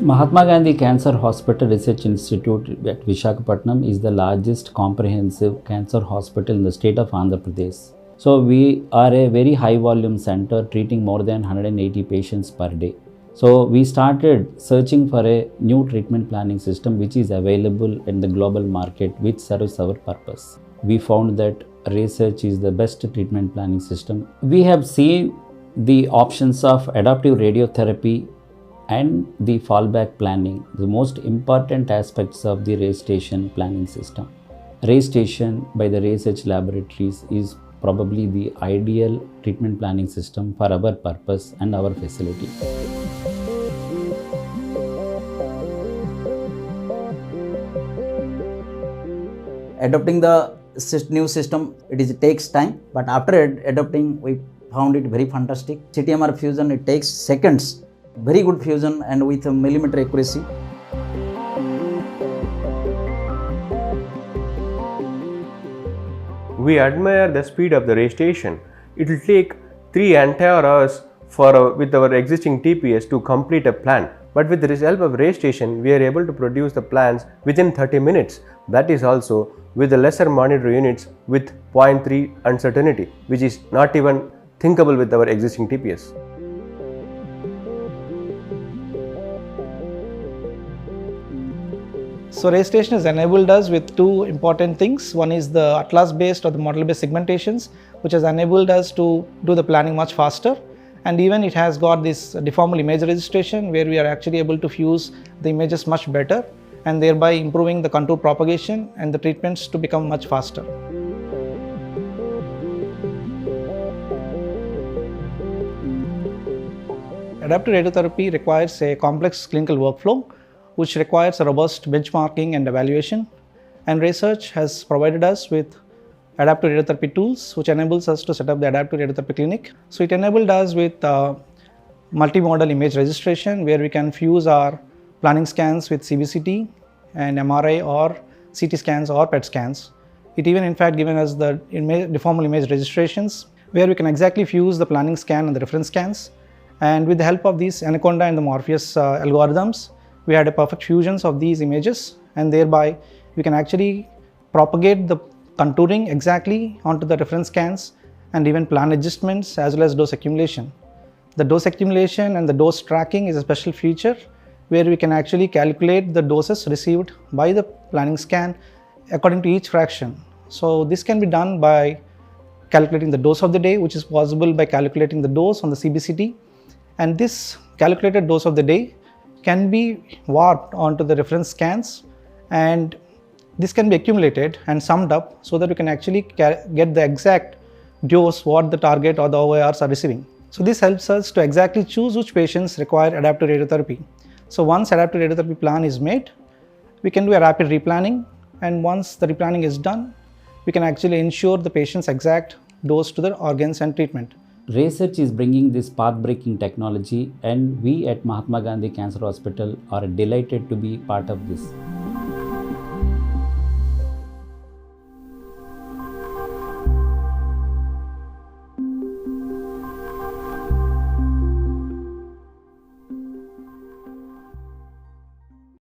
Mahatma Gandhi Cancer Hospital Research Institute at Visakhapatnam is the largest comprehensive cancer hospital in the state of Andhra Pradesh. So we are a very high volume center treating more than 180 patients per day. So we started searching for a new treatment planning system which is available in the global market which serves our purpose. We found that research is the best treatment planning system. We have seen the options of adaptive radiotherapy and the fallback planning, the most important aspects of the RayStation planning system. RayStation by the Research Laboratories is probably the ideal treatment planning system for our purpose and our facility. Adopting the new system, takes time, but after adopting, we found it very fantastic. CTMR fusion, it takes seconds, very good fusion and with a millimeter accuracy. We admire the speed of the RayStation. It will take 3 entire hours with our existing TPS to complete a plan. But with the help of RayStation, we are able to produce the plans within 30 minutes. That is also with the lesser monitor units with 0.3 uncertainty, which is not even thinkable with our existing TPS. So RayStation has enabled us with two important things. One is the Atlas based or the model based segmentations, which has enabled us to do the planning much faster. And even it has got this deformable image registration where we are actually able to fuse the images much better and thereby improving the contour propagation and the treatments to become much faster. Adaptive radiotherapy requires a complex clinical workflow which requires a robust benchmarking and evaluation, and research has provided us with adaptive radiotherapy tools which enables us to set up the adaptive radiotherapy clinic. So it enabled us with multimodal image registration where we can fuse our planning scans with CBCT and MRI or CT scans or PET scans. It even in fact given us the deformable image registrations where we can exactly fuse the planning scan and the reference scans, and with the help of these Anaconda and the Morpheus algorithms, we had a perfect fusions of these images, and thereby we can actually propagate the contouring exactly onto the reference scans and even plan adjustments as well as dose accumulation. The dose accumulation and the dose tracking is a special feature where we can actually calculate the doses received by the planning scan according to each fraction. So this can be done by calculating the dose of the day, which is possible by calculating the dose on the CBCT, and this calculated dose of the day can be warped onto the reference scans, and this can be accumulated and summed up so that we can actually get the exact dose what the target or the OIRs are receiving. So this helps us to exactly choose which patients require adaptive radiotherapy. So once adaptive radiotherapy plan is made, we can do a rapid replanning, and once the replanning is done, we can actually ensure the patient's exact dose to the organs and treatment. Research is bringing this path-breaking technology, and we at Mahatma Gandhi Cancer Hospital are delighted to be part of this.